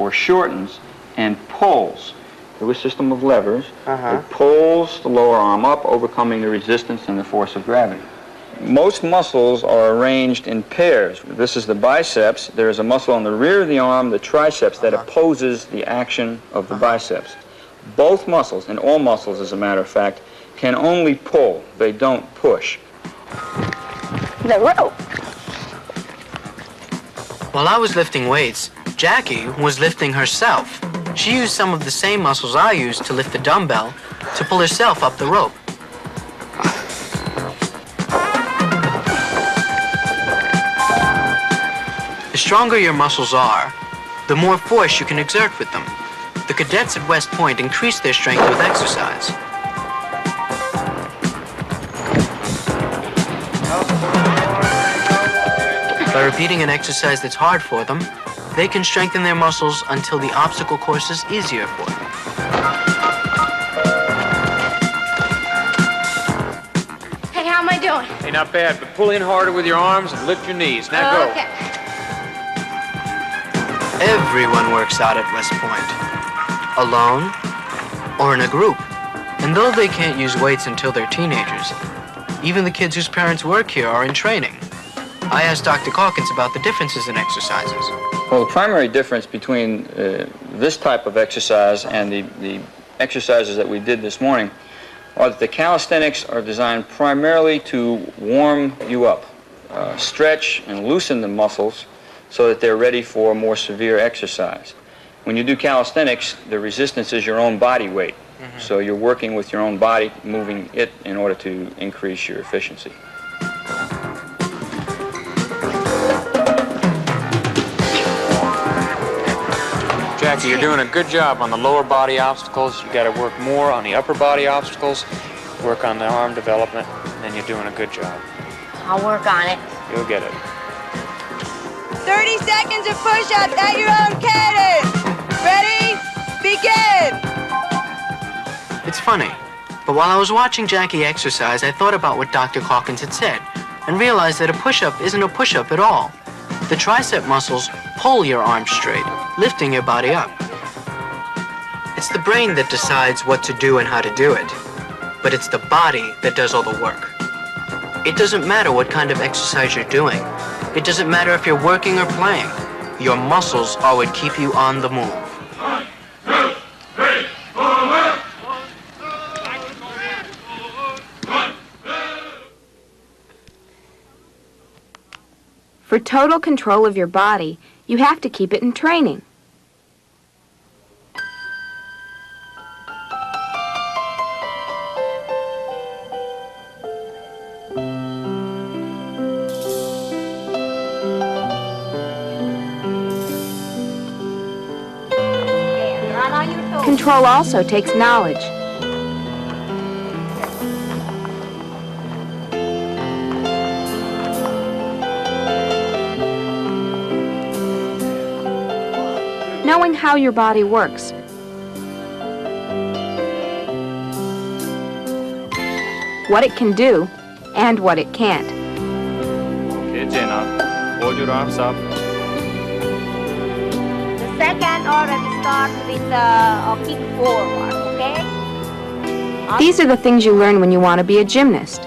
or shortens and pulls through a system of levers. It pulls the lower arm up, overcoming the resistance and the force of gravity. Most muscles are arranged in pairs. This is the biceps. There is a muscle on the rear of the arm, the triceps, that opposes the action of the biceps. Both muscles, and all muscles as a matter of fact, can only pull. They don't push. The rope. While I was lifting weights, Jackie was lifting herself. She used some of the same muscles I used to lift the dumbbell to pull herself up the rope. The stronger your muscles are, the more force you can exert with them. The cadets at West Point increase their strength with exercise. By repeating an exercise that's hard for them, they can strengthen their muscles until the obstacle course is easier for them. Hey, how am I doing? Hey, not bad, but pull in harder with your arms and lift your knees. Now go. Okay. Everyone works out at West Point, alone or in a group. And though they can't use weights until they're teenagers, even the kids whose parents work here are in training. I asked Dr. Calkins about the differences in exercises. Well, the primary difference between this type of exercise and the exercises that we did this morning are that the calisthenics are designed primarily to warm you up, stretch and loosen the muscles so that they're ready for more severe exercise. When you do calisthenics, the resistance is your own body weight. So you're working with your own body, moving it in order to increase your efficiency. Jackie, you're doing a good job on the lower body obstacles. You got to work more on the upper body obstacles, work on the arm development, and then you're doing a good job. I'll work on it. You'll get it. 30 seconds of push-ups at your own cadence. Ready? Begin! It's funny, but while I was watching Jackie exercise, I thought about what Dr. Calkins had said and realized that a push-up isn't a push-up at all. The tricep muscles pull your arms straight, lifting your body up. It's the brain that decides what to do and how to do it, but it's the body that does all the work. It doesn't matter what kind of exercise you're doing. It doesn't matter if you're working or playing. Your muscles are what keep you on the move. 1, 2, 3, forward! For total control of your body, you have to keep it in training. Control also takes knowledge. Knowing how your body works. What it can do and what it can't. Okay, Jenna, hold your arms up. The second order to start with a kick forward, okay? These are the things you learn when you want to be a gymnast.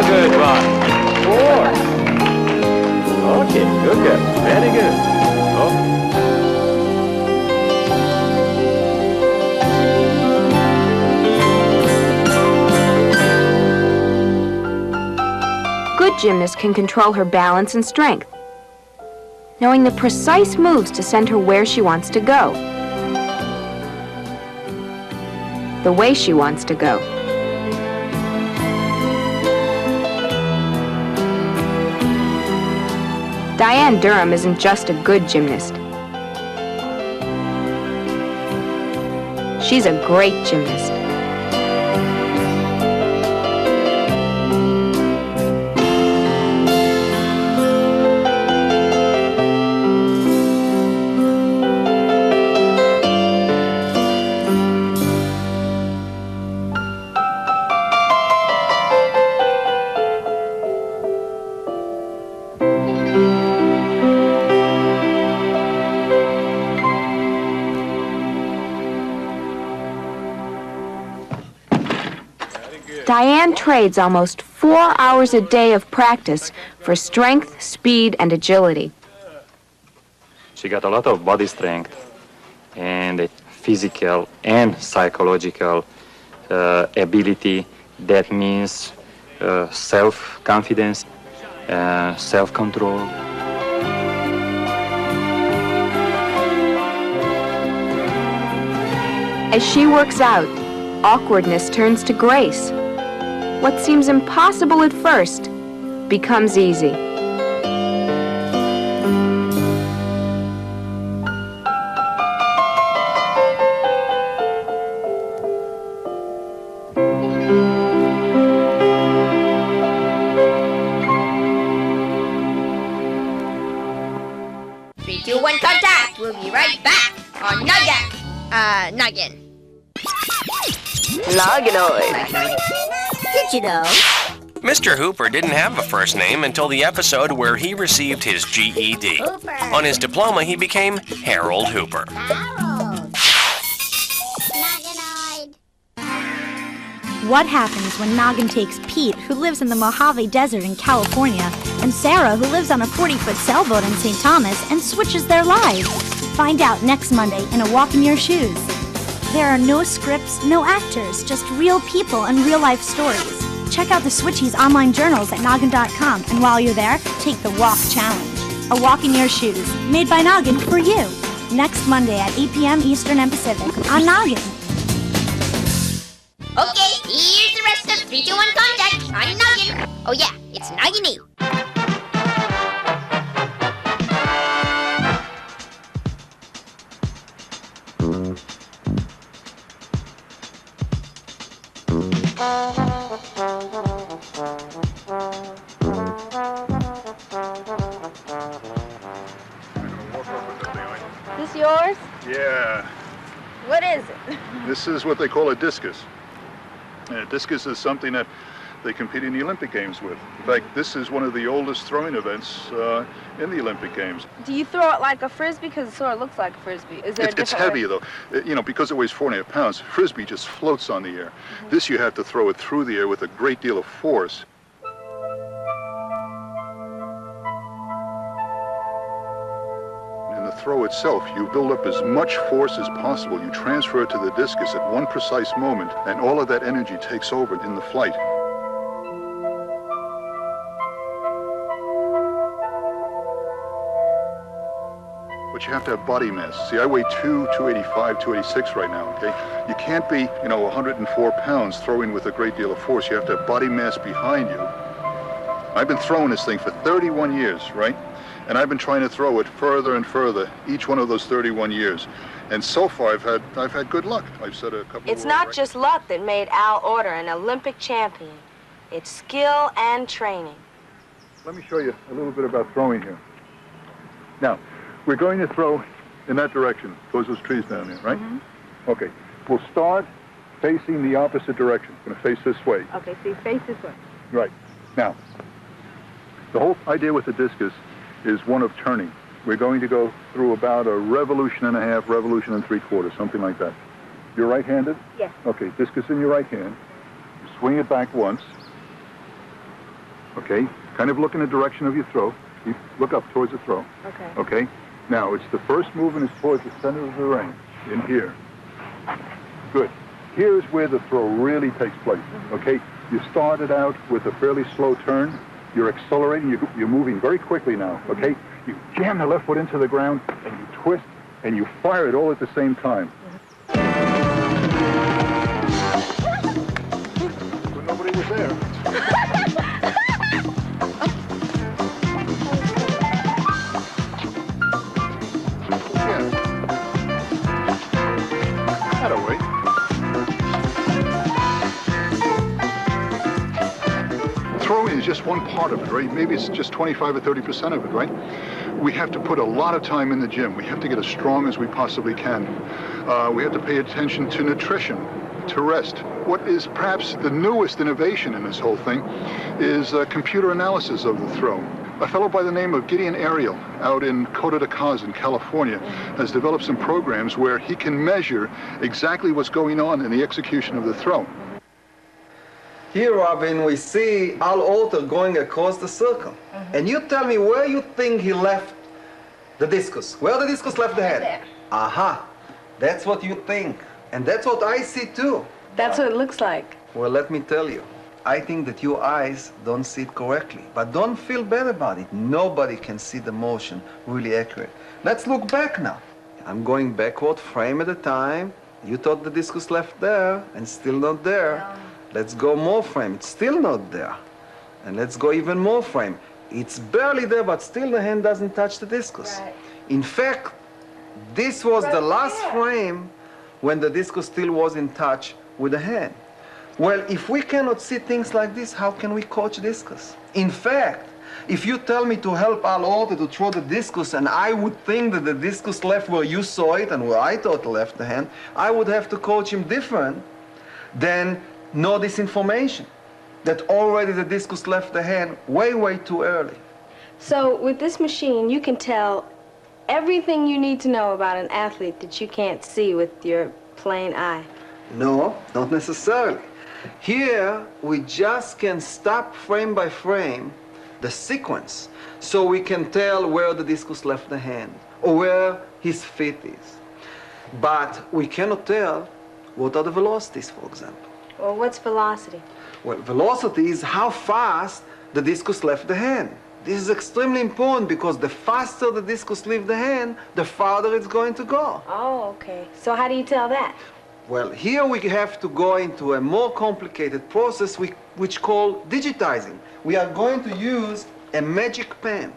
Good one. 4. Okay, good, good. Very good. Oh. Good gymnast can control her balance and strength, knowing the precise moves to send her where she wants to go, the way she wants to go. Diane Durham isn't just a good gymnast. She's a great gymnast. Diane trades almost 4 hours a day of practice for strength, speed, and agility. She got a lot of body strength and physical and psychological ability. That means self-confidence, self-control. As she works out, awkwardness turns to grace. What seems impossible at first becomes easy. Three, two, one, contact! We'll be right back on Noggin. Nogginoid. Did you know? Mr. Hooper didn't have a first name until the episode where he received his GED. Hooper. On his diploma, he became Harold Hooper. Harold. Nogginoid. What happens when Noggin takes Pete, who lives in the Mojave Desert in California, and Sarah, who lives on a 40-foot sailboat in St. Thomas, and switches their lives? Find out next Monday in A Walk in Your Shoes. There are no scripts, no actors, just real people and real-life stories. Check out the Switchies online journals at Noggin.com, and while you're there, take the Walk Challenge. A Walk in Your Shoes, made by Noggin for you. Next Monday at 8 p.m. Eastern and Pacific on Noggin. Okay, here's the rest of 3, 2, 1, contact on Noggin. Oh yeah, it's Noggin-y. This yours? Yeah. What is it? This is what they call a discus. And a discus is something that they compete in the Olympic Games with. In fact, this is one of the oldest throwing events in the Olympic Games. Do you throw it like a frisbee? Because it sort of looks like a frisbee. Is there a It's different heavy, way? though. You know, because it weighs 4.5 pounds, frisbee just floats on the air. This you have to throw it through the air with a great deal of force. In the throw itself, you build up as much force as possible. You transfer it to the discus at one precise moment, and all of that energy takes over in the flight. But you have to have body mass. See, I weigh 285, 286 right now, okay? You can't be, 104 pounds throwing with a great deal of force. You have to have body mass behind you. I've been throwing this thing for 31 years, right? And I've been trying to throw it further and further each one of those 31 years. And so far, I've had good luck. I've set a couple It's of not records. just luck that made Al Order an Olympic champion. It's skill and training. Let me show you a little bit about throwing here. Now, we're going to throw in that direction, towards those trees down there, right? Mm-hmm. Okay. We'll start facing the opposite direction. We're going to face this way. Okay, so you face this way. Right. Now, the whole idea with the discus is one of turning. We're going to go through about a revolution and a half, revolution and 3/4, something like that. You're right-handed? Yes. Okay, discus in your right hand. You swing it back once. Okay, kind of look in the direction of your throw. You look up towards the throw. Okay. Okay, now it's the first movement is towards the center of the ring, in here. Good. Here's where the throw really takes place, okay? You started out with a fairly slow turn. You're accelerating, you're moving very quickly now, okay? You jam the left foot into the ground, and you twist, and you fire it all at the same time. But nobody was there. just one part of it, right? Maybe it's just 25 or 30% of it, right? We have to put a lot of time in the gym. We have to get as strong as we possibly can. We have to pay attention to nutrition, to rest. What is perhaps the newest innovation in this whole thing is computer analysis of the throw. A fellow by the name of Gideon Ariel out in Coto de Caz in California has developed some programs where he can measure exactly what's going on in the execution of the throw. Here, Robin, we see Al Orter going across the circle. And you tell me where you think he left the discus. Where the discus left the head? There. Aha. That's what you think. And that's what I see too. That's what it looks like. Well, let me tell you. I think that your eyes don't see it correctly. But don't feel bad about it. Nobody can see the motion really accurate. Let's look back now. I'm going backward frame at a time. You thought the discus left there and still not there. Let's go more frame. It's still not there. And let's go even more frame. It's barely there, but still the hand doesn't touch the discus. Right. In fact, this was the last frame when the discus still was in touch with the hand. Well, if we cannot see things like this, how can we coach discus? In fact, if you tell me to help Al Orter to throw the discus and I would think that the discus left where you saw it and where I thought it left the hand, I would have to coach him different than know this information, that already the discus left the hand way, way too early. So with this machine, you can tell everything you need to know about an athlete that you can't see with your plain eye. No, not necessarily. Here, we just can stop frame by frame the sequence so we can tell where the discus left the hand or where his feet is. But we cannot tell what are the velocities, for example. Well, what's velocity? Well, velocity is how fast the discus left the hand. This is extremely important because the faster the discus leaves the hand, the farther it's going to go. Oh, okay. So how do you tell that? Well, here we have to go into a more complicated process which call digitizing. We are going to use a magic pen.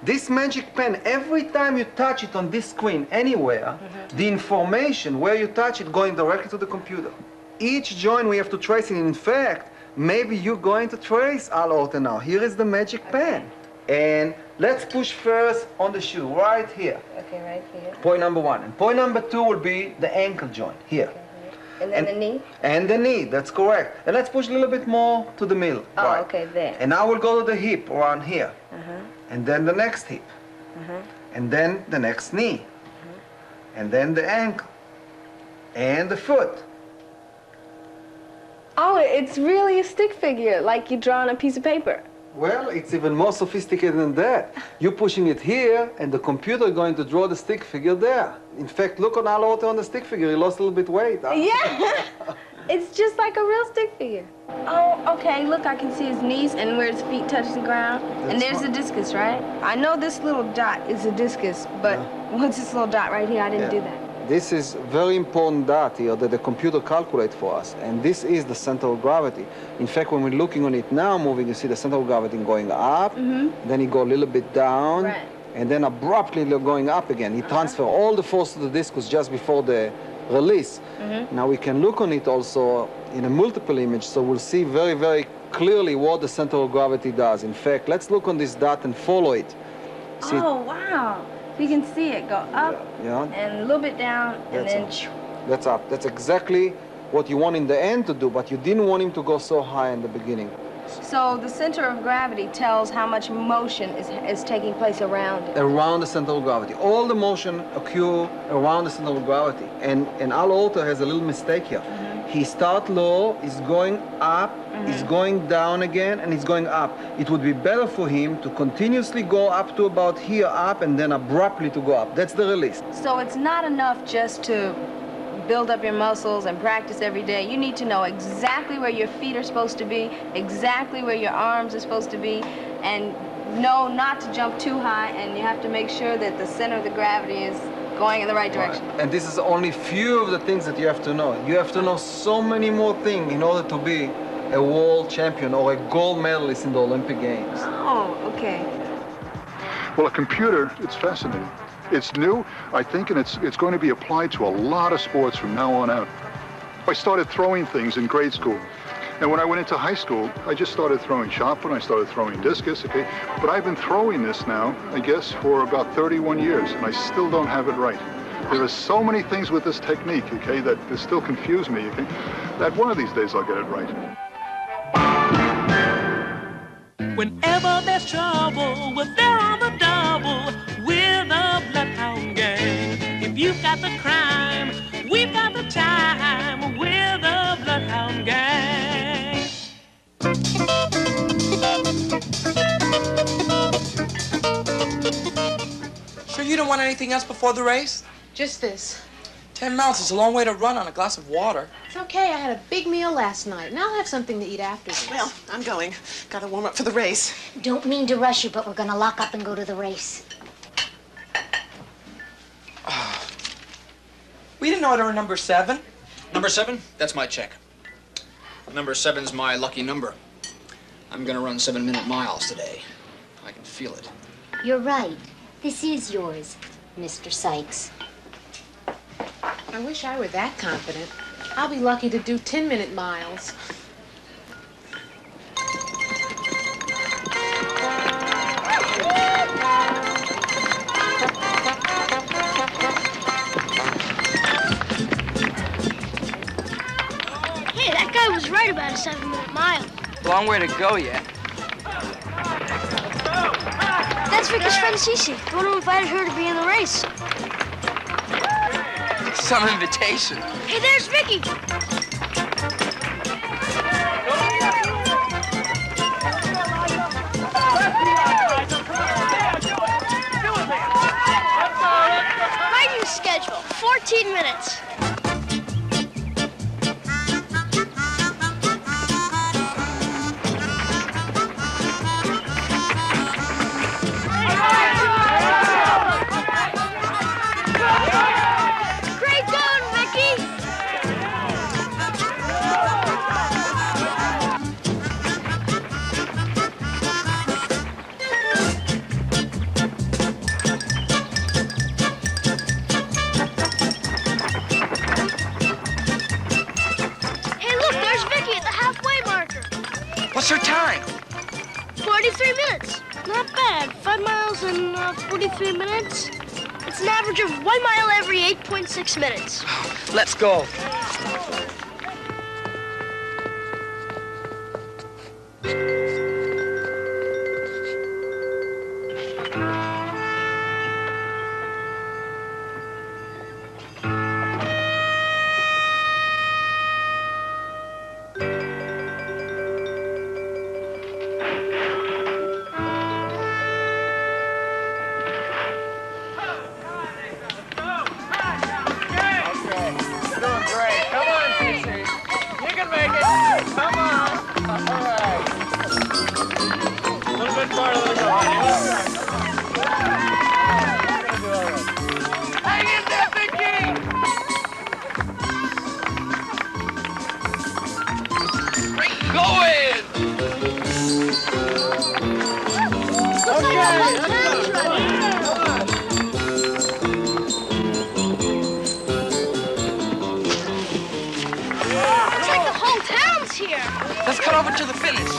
This magic pen, every time you touch it on this screen anywhere, the information where you touch it going directly to the computer. Each joint we have to trace it. In fact, maybe you're going to trace Al Orter now. Here is the magic pen. And let's push first on the shoe, right here. Okay, right here. Point number one. And point number two will be the ankle joint, here. And then the knee? And the knee, that's correct. And let's push a little bit more to the middle. Oh, right. okay, there. And now we'll go to the hip around here. And then the next hip. And then the next knee. And then the ankle. And the foot. Oh, it's really a stick figure, like you draw on a piece of paper. Well, it's even more sophisticated than that. You're pushing it here, and the computer is going to draw the stick figure there. In fact, look on Al Orter on the stick figure. He lost a little bit weight. Yeah, it's just like a real stick figure. Oh, okay, look, I can see his knees and where his feet touch the ground. And there's the discus, right? I know this little dot is a discus, but what's this little dot right here? I didn't do that. This is very important data here that the computer calculates for us, and this is the center of gravity. In fact, when we're looking on it now moving, you see the center of gravity going up, then it go a little bit down, and then abruptly going up again. He transfer all the force to the discus just before the release. Now we can look on it also in a multiple image, so we'll see very, very clearly what the center of gravity does. In fact, let's look on this dot and follow it. See wow. You can see it go up and a little bit down, and then... That's up. That's exactly what you want in the end to do, but you didn't want him to go so high in the beginning. So the center of gravity tells how much motion is taking place around it. Around the center of gravity. All the motion occur around the center of gravity. And Al Orter has a little mistake here. He starts low, is going up, is going down again, and is going up. It would be better for him to continuously go up to about here up and then abruptly to go up. That's the release. So it's not enough just to build up your muscles and practice every day. You need to know exactly where your feet are supposed to be, exactly where your arms are supposed to be, and know not to jump too high, and you have to make sure that the center of the gravity is going in the right direction. And this is only few of the things that you have to know. You have to know so many more things in order to be a world champion or a gold medalist in the Olympic Games. Oh, okay. Well, a computer, it's fascinating. It's new, I think, and it's going to be applied to a lot of sports from now on out. I started throwing things in grade school, And when I went into high school, I just started throwing shot put, I started throwing discus, okay? But I've been throwing this now, I guess, for about 31 years, and I still don't have it right. There are so many things with this technique, okay, that still confuse me, okay, that one of these days I'll get it right. Whenever there's trouble, we're there on the double with the Bloodhound Gang. If you've got the crime, we've got the time with the Bloodhound Gang. Sure you don't want anything else before the race? Just this. 10 miles is a long way to run on a glass of water. It's okay, I had a big meal last night, and I'll have something to eat after this. Well, I'm going. Gotta warm up for the race. Don't mean to rush you, but we're gonna lock up and go to the race. We didn't order number 7. Number 7? That's my check. Number 7's my lucky number. I'm gonna run 7-minute miles today. I can feel it. You're right. This is yours, Mr. Sykes. I wish I were that confident. I'll be lucky to do 10-minute miles. Hey, that guy was right about a 7-minute mile. Long way to go yet. That's Vicky's friend Cece, the one who invited her to be in the race. Some invitation. Hey, there's Vicky. Riding schedule, 14 minutes. What's her time? 43 minutes. Not bad. 5 miles in 43 minutes. It's an average of 1 mile every 8.6 minutes. Let's go. Let's cut over to the finish.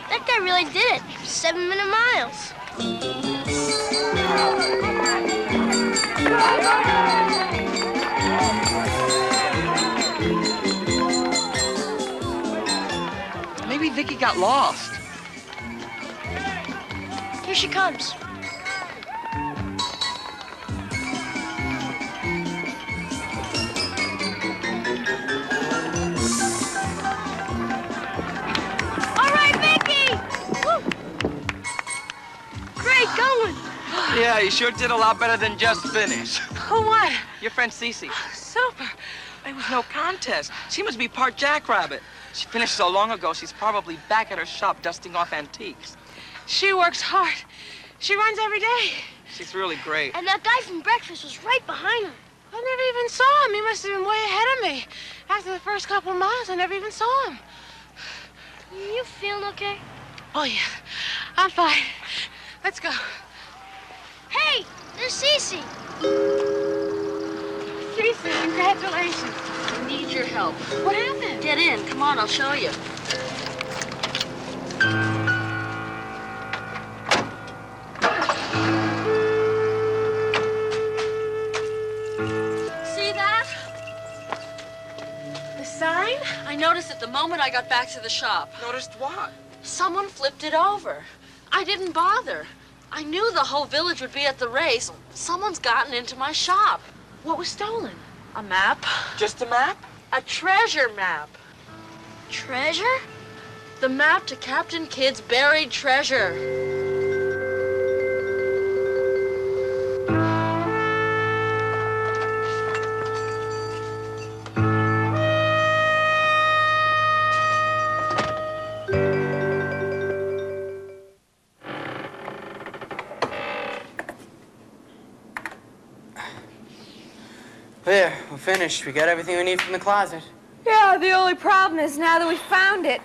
That guy really did it. 7-minute miles. Maybe Vicky got lost. Here she comes. Yeah, you sure did a lot better than just finish. Oh, what? Your friend Cece. Super. It was no contest. She must be part jackrabbit. She finished so long ago, she's probably back at her shop dusting off antiques. She works hard. She runs every day. She's really great. And that guy from breakfast was right behind him. I never even saw him. He must have been way ahead of me. After the first couple of miles, I never even saw him. You feeling okay? Oh, yeah. I'm fine. Let's go. Hey, there's Cece. Cece, congratulations. I need your help. What happened? Get in. Come on, I'll show you. See that? The sign? I noticed it the moment I got back to the shop. Noticed what? Someone flipped it over. I didn't bother. I knew the whole village would be at the race. Someone's gotten into my shop. What was stolen? A map. Just a map? A treasure map. Treasure? The map to Captain Kidd's buried treasure. There, we're finished. We got everything we need from the closet. Yeah, the only problem is now that we found it,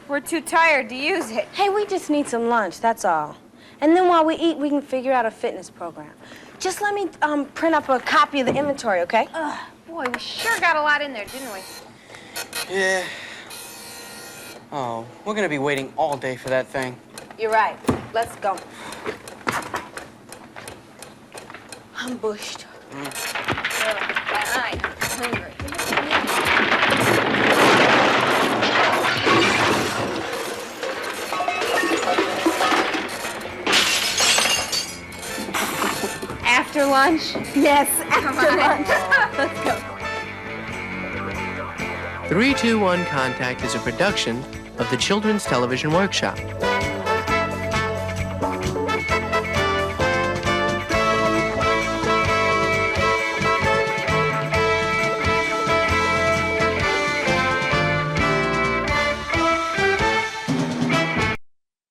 we're too tired to use it. Hey, we just need some lunch, that's all. And then while we eat, we can figure out a fitness program. Just let me print up a copy of the inventory, okay? Boy, we sure got a lot in there, didn't we? Yeah. Oh, we're gonna be waiting all day for that thing. You're right. Let's go. I'm bushed. I'm hungry. After lunch? Yes, after lunch. Let's go. 321 Contact is a production of the Children's Television Workshop.